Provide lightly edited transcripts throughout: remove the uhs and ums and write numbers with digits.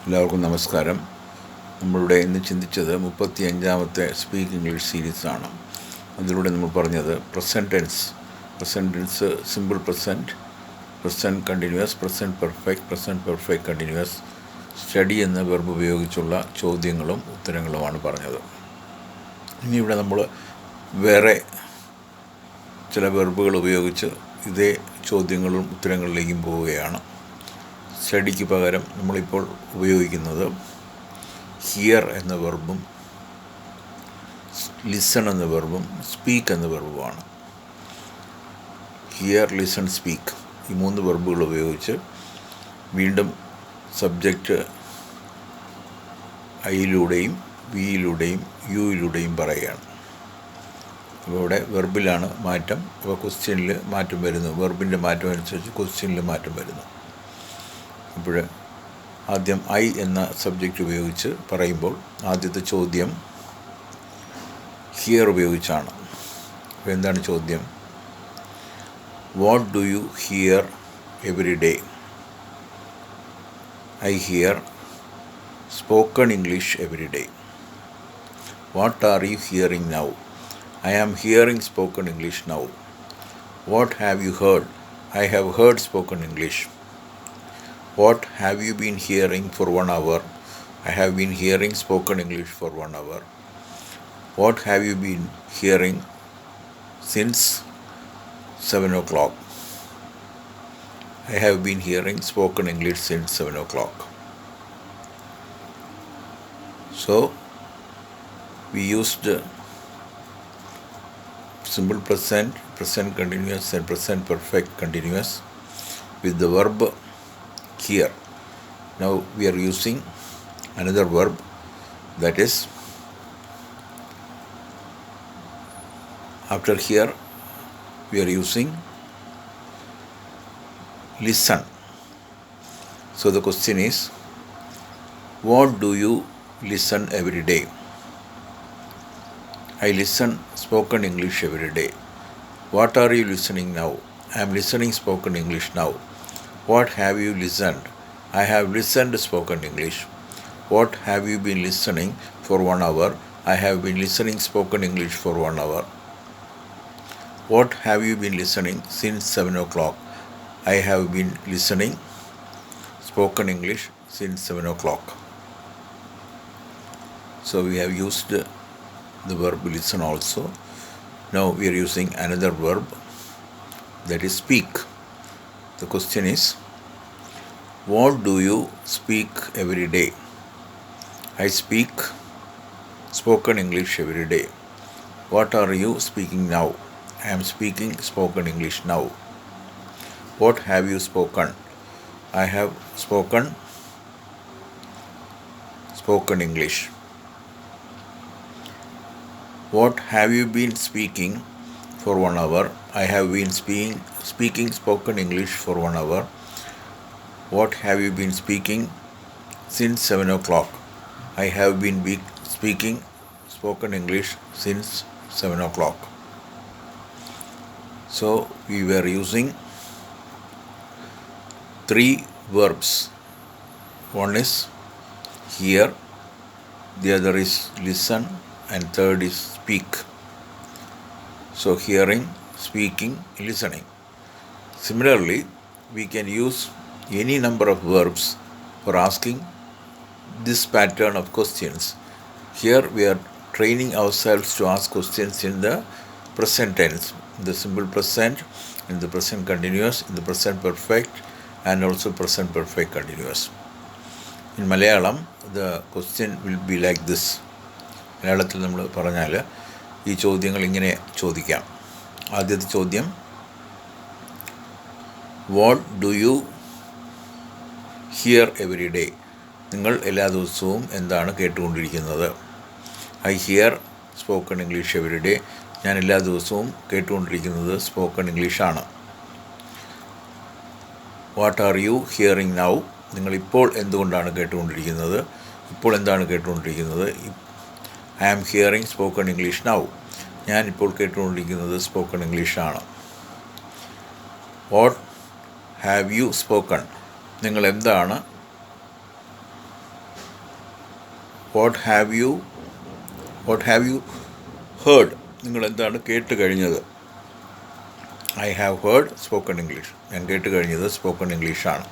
എല്ലാവർക്കും നമസ്കാരം. നമ്മളിവിടെ ഇന്ന് ചിന്തിച്ചത് 35ാമത്തെ സ്പീക്ക് ഇംഗ്ലീഷ് സീരീസാണ്. അതിലൂടെ നമ്മൾ പറഞ്ഞത് present tense, simple present, present continuous, present perfect continuous, study എന്ന വെർബ് ഉപയോഗിച്ചുള്ള ചോദ്യങ്ങളും ഉത്തരങ്ങളുമാണ് പറഞ്ഞത്. ഇനി ഇവിടെ നമ്മൾ വേറെ ചില വെർബുകൾ ഉപയോഗിച്ച് ഇതേ ചോദ്യങ്ങളും ഉത്തരങ്ങളിലേക്കും പോവുകയാണ്. സ്റ്റഡിക്ക് പകരം നമ്മളിപ്പോൾ ഉപയോഗിക്കുന്നത് ഹിയർ എന്ന വെർബും ലിസൺ എന്ന വെർബും സ്പീക്ക് എന്ന വെർബുമാണ്. ഹിയർ, ലിസൺ, സ്പീക്ക് ഈ 3 വെർബുകൾ ഉപയോഗിച്ച് വീണ്ടും സബ്ജക്റ്റ് ഐയിലൂടെയും വിയിലൂടെയും യുയിലൂടെയും പറയുകയാണ്. അപ്പോൾ ഇവിടെ വെർബിലാണ് മാറ്റം. അപ്പോൾ ക്വസ്റ്റ്യനിൽ മാറ്റം വരുന്നു. വെർബിൻ്റെ മാറ്റം അനുസരിച്ച് ക്വസ്റ്റ്യനിൽ മാറ്റം വരുന്നു. അപ്പോൾ ആദ്യം ഐ എന്ന സബ്ജക്റ്റ് ഉപയോഗിച്ച് പറയുമ്പോൾ ആദ്യത്തെ ചോദ്യം ഹിയർ ഉപയോഗിച്ചാണ്. അപ്പോൾ എന്താണ് ചോദ്യം? What do you hear every day? I hear spoken English every day. What are you hearing now? I am hearing spoken English now. What have you heard? I have heard spoken English. What have you been hearing for 1 hour? I have been hearing spoken English for 1 hour. What have you been hearing since 7 o'clock? I have been hearing spoken English since 7 o'clock. So, we used simple present, present continuous and present perfect continuous with the verb here. Now we are using another verb, that is, after here we are using listen. So the question is, what do you listen every day? I listen spoken English every day. What are you listening now? I am listening spoken English now. What have you listened? I have listened spoken English. What have you been listening for 1 hour? I have been listening spoken English for 1 hour. What have you been listening since 7 o'clock? I have been listening spoken English since 7 o'clock. So we have used the verb listen also. Now we are using another verb, that is speak. The question is, what do you speak every day? I speak spoken English every day. What are you speaking now? I am speaking spoken English now. What have you spoken? I have spoken English. What have you been speaking for 1 hour? I have been speaking spoken English for 1 hour. What have you been speaking since 7 o'clock? I have been speaking spoken English since 7 o'clock. So we were using 3 verbs. One is hear, the other is listen, and third is speak. So hearing, speaking, listening. Similarly, we can use any number of verbs for asking this pattern of questions. Here we are training ourselves to ask questions in the present tense, in the simple present, in the present continuous, in the present perfect, and also present perfect continuous. In Malayalam, the question will be like this. മലയാളത്തിൽ നമ്മൾ പറഞ്ഞാൽ ഈ ചോദ്യങ്ങൾ ഇങ്ങനെ ചോദിക്കാം. ആദ്യത്തെ ചോദ്യം, what do you hear every day? നിങ്ങൾ എല്ലാ ദിവസവും എന്താണ് കേട്ടുകൊണ്ടിരിക്കുന്നത്? I hear spoken English every day. ഞാൻ എല്ലാ ദിവസവും കേട്ടുകൊണ്ടിരിക്കുന്നത് സ്പോക്കൺ ഇംഗ്ലീഷാണ്. What are you hearing now? നിങ്ങളിപ്പോൾ എന്തുകൊണ്ടാണ് കേട്ടുകൊണ്ടിരിക്കുന്നത്? ഇപ്പോൾ എന്താണ് കേട്ടുകൊണ്ടിരിക്കുന്നത്? I am hearing spoken English now. ഞാനിപ്പോൾ കേട്ടുകൊണ്ടിരിക്കുന്നത് സ്പോക്കൺ ഇംഗ്ലീഷാണ്. What have you spoken? നിങ്ങൾ എന്താണ് വാട്ട് ഹാവ് യു ഹേർഡ്, നിങ്ങൾ എന്താണ് കേട്ട് കഴിഞ്ഞത്? I have heard spoken English, ഞാൻ കേട്ട് കഴിഞ്ഞത് സ്പോക്കൺ ഇംഗ്ലീഷാണ്.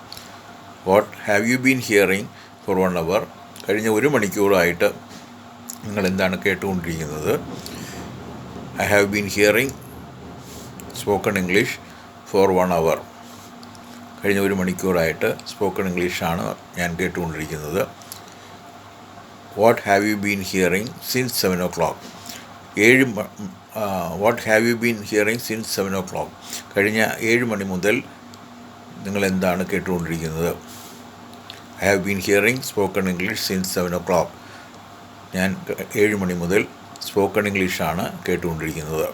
What have you been hearing for 1 hour, കഴിഞ്ഞ 1 മണിക്കൂറായിട്ട് നിങ്ങൾ എന്താണ് കേട്ടുകൊണ്ടിരിക്കുന്നത്? I have been hearing spoken English for 1 hour, കഴിഞ്ഞ 1 മണിക്കൂറായിട്ട് സ്പോക്കൺ ഇംഗ്ലീഷാണ് ഞാൻ കേട്ടുകൊണ്ടിരിക്കുന്നത്. What have you been hearing since 7 o'clock, what have you been hearing since 7 o'clock, കഴിഞ്ഞ 7 മണി മുതൽ നിങ്ങൾ എന്താണ് കേട്ടുകൊണ്ടിരിക്കുന്നത്? I have been hearing spoken English since 7 o'clock, ഞാൻ 7 മണി മുതൽ സ്പോക്കൺ ഇംഗ്ലീഷാണ് കേട്ടുകൊണ്ടിരിക്കുന്നത്.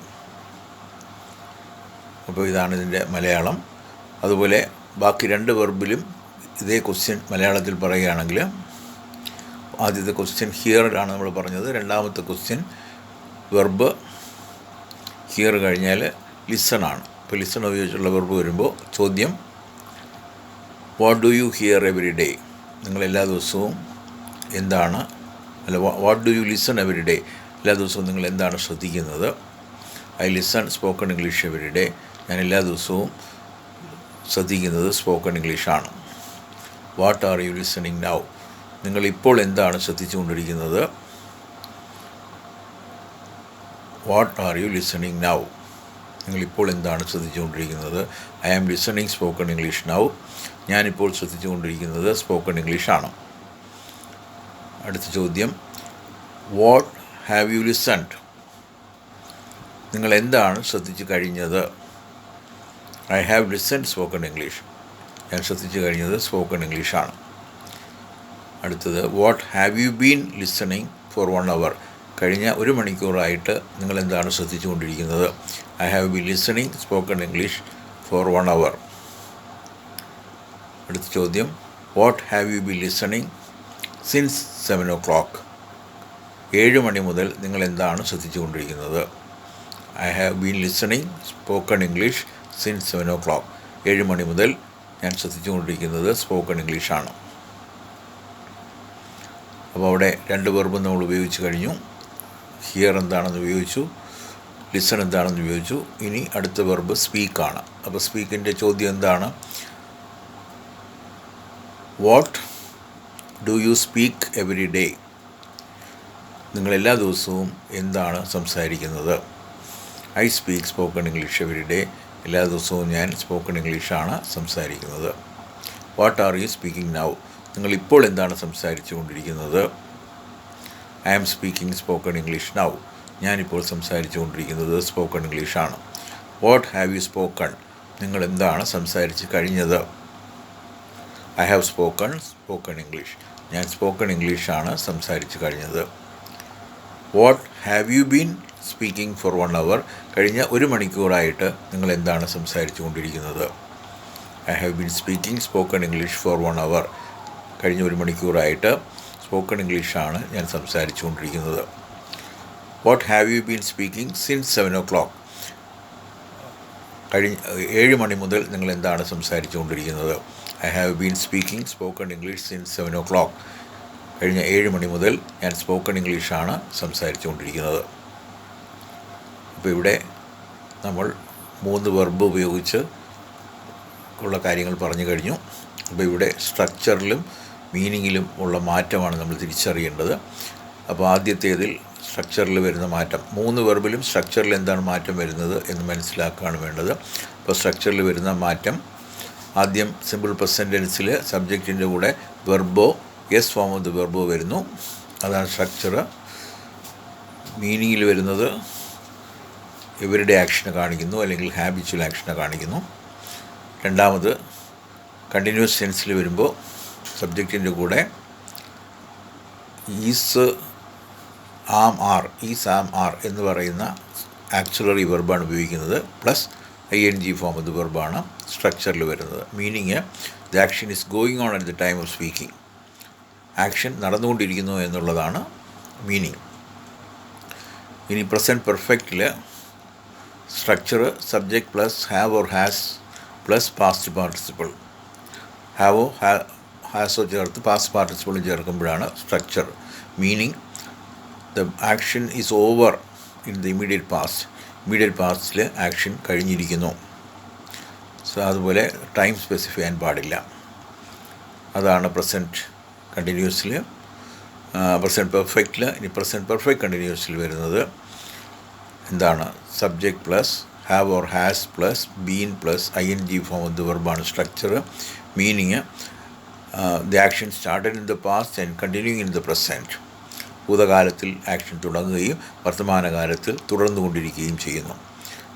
അപ്പോൾ ഇതാണ് ഇതിൻ്റെ മലയാളം. അതുപോലെ ബാക്കി 2 വെർബിലും ഇതേ ക്വസ്റ്റ്യൻ മലയാളത്തിൽ പറയുകയാണെങ്കിൽ, ആദ്യത്തെ ക്വസ്റ്റ്യൻ ഹിയർ ആണ് നമ്മൾ പറഞ്ഞത്. രണ്ടാമത്തെ ക്വസ്റ്റ്യൻ വെർബ് ഹിയർ കഴിഞ്ഞാൽ ലിസൺ ആണ്. ഇപ്പോൾ ലിസൺ ഉപയോഗിച്ചുള്ള വെർബ് വരുമ്പോൾ ചോദ്യം what do you hear every day, നിങ്ങൾ എല്ലാ ദിവസവും എന്താണ്, അല്ല what do you listen every day, എല്ലാ ദിവസവും നിങ്ങൾ എന്താണ് ശ്രദ്ധിക്കുന്നത്? I listen spoken English every day, ഞാൻ എല്ലാ ദിവസവും ശ്രദ്ധിക്കുന്നത് സ്പോക്കൺ ഇംഗ്ലീഷാണ്. What are you listening now, നിങ്ങൾ ഇപ്പോൾ എന്താണ് ശ്രദ്ധിച്ചുകൊണ്ടിരിക്കുന്നത്? What are you listening now, നിങ്ങളിപ്പോൾ എന്താണ് ശ്രദ്ധിച്ചുകൊണ്ടിരിക്കുന്നത്? I am listening spoken English now, ഞാനിപ്പോൾ ശ്രദ്ധിച്ചുകൊണ്ടിരിക്കുന്നത് സ്പോക്കൺ ഇംഗ്ലീഷാണ്. അടുത്ത ചോദ്യം വാട്ട് ഹാവ് യു ലിസൺഡ്, നിങ്ങൾ എന്താണ് ശ്രദ്ധിച്ചു കഴിഞ്ഞത്? I have listened spoken English, ഞാൻ ശ്രദ്ധിച്ചു കഴിഞ്ഞത് സ്പോക്കൺ ഇംഗ്ലീഷാണ്. അടുത്തത് what have you been listening for 1 hour, കഴിഞ്ഞ 1 മണിക്കൂറായിട്ട് നിങ്ങൾ എന്താണ് ശ്രദ്ധിച്ചുകൊണ്ടിരിക്കുന്നത്? I have been listening spoken English for 1 hour. അടുത്ത ചോദ്യം what have you been listening since 7 o'clock, 7 മണി മുതൽ നിങ്ങൾ എന്താണ് ശ്രദ്ധിച്ചുകൊണ്ടിരിക്കുന്നത്? I have been listening spoken English since 7 o'clock, 7 മണി മുതൽ ഞാൻ ശ്രദ്ധിച്ചുകൊണ്ടിരിക്കുന്നത് സ്പോക്കൺ ഇംഗ്ലീഷാണ്. അപ്പോൾ അവിടെ 2 വെർബ് നമ്മൾ ഉപയോഗിച്ച് കഴിഞ്ഞു. ഹിയർ എന്താണെന്ന് ഉപയോഗിച്ചു, ലിസൺ എന്താണെന്ന് ഉപയോഗിച്ചു. ഇനി അടുത്ത വെർബ് സ്പീക്കാണ്. അപ്പോൾ സ്പീക്കിൻ്റെ ചോദ്യം എന്താണ്? What do you speak every day, നിങ്ങൾ എല്ലാ ദിവസവും എന്താണ് സംസാരിക്കുന്നത്? I speak spoken English every day, എല്ലാ ദിവസവും ഞാൻ സ്പോക്കൺ ഇംഗ്ലീഷാണ് സംസാരിക്കുന്നത്. What are you speaking now, നിങ്ങൾ ഇപ്പോൾ എന്താണ് സംസാരിച്ചു കൊണ്ടിരിക്കുന്നത്? I am speaking spoken English now, ഞാനിപ്പോൾ സംസാരിച്ചു കൊണ്ടിരിക്കുന്നത് സ്പോക്കൺ ഇംഗ്ലീഷാണ്. വാട്ട് ഹാവ് യു സ്പോക്കൺ, നിങ്ങൾ എന്താണ് സംസാരിച്ച് കഴിഞ്ഞത്? ഐ ഹാവ് സ്പോക്കൺ ഇംഗ്ലീഷ്, ഞാൻ സ്പോക്കൺ ഇംഗ്ലീഷാണ് സംസാരിച്ച് കഴിഞ്ഞത്. What have you been speaking for 1 hour, കഴിഞ്ഞ 1 മണിക്കൂറായിട്ട് നിങ്ങൾ എന്താണ് സംസാരിച്ചു കൊണ്ടിരിക്കുന്നത്? I have been speaking spoken English for 1 hour, കഴിഞ്ഞ 1 മണിക്കൂറായിട്ട് സ്പോക്കൺ ഇംഗ്ലീഷാണ് ഞാൻ സംസാരിച്ചു കൊണ്ടിരിക്കുന്നത്. What have you been speaking since 7 o'clock, കഴിഞ്ഞ 7 മണി മുതൽ നിങ്ങൾ എന്താണ് സംസാരിച്ചു കൊണ്ടിരിക്കുന്നത്? I have been speaking spoken English since 7 o'clock, കഴിഞ്ഞ 7 മണി മുതൽ ഞാൻ സ്പോക്കൺ ഇംഗ്ലീഷാണ് സംസാരിച്ചു കൊണ്ടിരിക്കുന്നത്. അപ്പോൾ ഇവിടെ നമ്മൾ 3 വെർബ് ഉപയോഗിച്ച് ഉള്ള കാര്യങ്ങൾ പറഞ്ഞു കഴിഞ്ഞു. അപ്പോൾ ഇവിടെ സ്ട്രക്ചറിലും മീനിങ്ങിലും ഉള്ള മാറ്റമാണ് നമ്മൾ തിരിച്ചറിയേണ്ടത്. അപ്പോൾ ആദ്യത്തേതിൽ സ്ട്രക്ചറിൽ വരുന്ന മാറ്റം, 3 വെർബിലും സ്ട്രക്ചറിൽ എന്താണ് മാറ്റം വരുന്നത് എന്ന് മനസ്സിലാക്കുകയാണ് വേണ്ടത്. അപ്പോൾ സ്ട്രക്ചറിൽ വരുന്ന മാറ്റം, ആദ്യം സിമ്പിൾ പ്രസൻറ്റ് ടെൻസിൽ സബ്ജക്റ്റിൻ്റെ കൂടെ വെർബോ യെസ് ഫോം ഓഫ് ദ വെർബോ വരുന്നു, അതാണ് സ്ട്രക്ചർ. മീനിങ്ങിൽ വരുന്നത് എവരിഡേ ആക്ഷനെ കാണിക്കുന്നു അല്ലെങ്കിൽ ഹാബിച്വൽ ആക്ഷനെ കാണിക്കുന്നു. രണ്ടാമത് കണ്ടിന്യൂസ് ടെൻസിൽ വരുമ്പോൾ സബ്ജക്റ്റിൻ്റെ കൂടെ ഈസ് ആം ആർ എന്ന് പറയുന്ന ആക്സിലറി വെർബാണ് ഉപയോഗിക്കുന്നത്, plus ING form of the വെർബാണ് സ്ട്രക്ചറിൽ വരുന്നത്. Meaning the action is going on at the time of speaking, action നടന്നുകൊണ്ടിരിക്കുന്നു എന്നുള്ളതാണ് മീനിങ്. ഇനി പ്രസൻറ്റ് പെർഫെക്റ്റിൽ structure subject plus have or has plus past participle, ഹാവോ ഹാസോ ചേർത്ത് പാസ്റ്റ് പാർട്ടിസിപ്പിളും ചേർക്കുമ്പോഴാണ് structure. Meaning the action is over in the immediate past. Immediate പാസ്റ്റിൽ ആക്ഷൻ കഴിഞ്ഞിരിക്കുന്നു. സോ അതുപോലെ ടൈം സ്പെസിഫൈ ചെയ്യാൻ പാടില്ല. അതാണ് പ്രസൻറ്റ് കണ്ടിന്യൂസിൽ. പ്രസൻറ്റ് പെർഫെക്റ്റിൽ. ഇനി പ്രസൻറ്റ് പെർഫെക്റ്റ് കണ്ടിന്യൂസിൽ വരുന്നത് എന്താണ്? Subject plus have or has plus been plus ING form of the വെർബാണ് structure. Meaning the action started in the past and continuing in the present. ഭൂതകാലത്തിൽ action തുടങ്ങുകയും വർത്തമാനകാലത്തിൽ തുടർന്നുകൊണ്ടിരിക്കുകയും ചെയ്യുന്നു.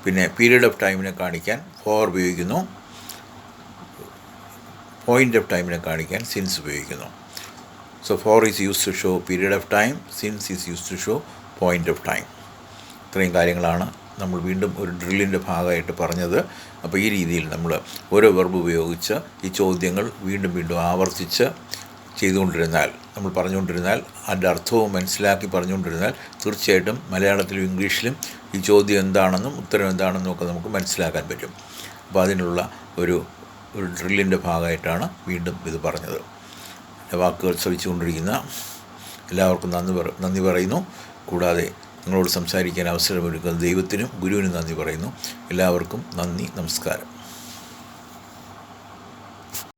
പിന്നെ പീരീഡ് ഓഫ് ടൈമിനെ കാണിക്കാൻ ഫോർ ഉപയോഗിക്കുന്നു. പോയിൻ്റ് ഓഫ് ടൈമിനെ കാണിക്കാൻ since ഉപയോഗിക്കുന്നു. So for is use to show period of time, since is use to show point of time. ഇത്രയും കാര്യങ്ങളാണ് നമ്മൾ വീണ്ടും ഒരു ഡ്രില്ലിൻ്റെ ഭാഗമായിട്ട് പറഞ്ഞത്. അപ്പോൾ ഈ രീതിയിൽ നമ്മൾ ഓരോ വെർബ് ഉപയോഗിച്ച് ഈ ചോദ്യങ്ങൾ വീണ്ടും വീണ്ടും ആവർത്തിച്ച് ചെയ്തുകൊണ്ടിരുന്നാൽ, നമ്മൾ പറഞ്ഞുകൊണ്ടിരുന്നാൽ, അതിൻ്റെ അർത്ഥവും മനസ്സിലാക്കി പറഞ്ഞുകൊണ്ടിരുന്നാൽ തീർച്ചയായിട്ടും മലയാളത്തിലും ഇംഗ്ലീഷിലും ഈ ചോദ്യം എന്താണെന്നും ഉത്തരം എന്താണെന്നും ഒക്കെ നമുക്ക് മനസ്സിലാക്കാൻ പറ്റും. അപ്പോൾ അതിനുള്ള ഒരു ഡ്രില്ലിൻ്റെ ഭാഗമായിട്ടാണ് വീണ്ടും ഇത് പറഞ്ഞത്. വാക്കുകൾ ശ്രവിച്ചുകൊണ്ടിരിക്കുന്ന എല്ലാവർക്കും നന്ദി പറയുന്നു. കൂടാതെ നിങ്ങളോട് സംസാരിക്കാൻ അവസരമൊരുക്കുന്ന ദൈവത്തിനും ഗുരുവിനും നന്ദി പറയുന്നു. എല്ലാവർക്കും നന്ദി, നമസ്കാരം.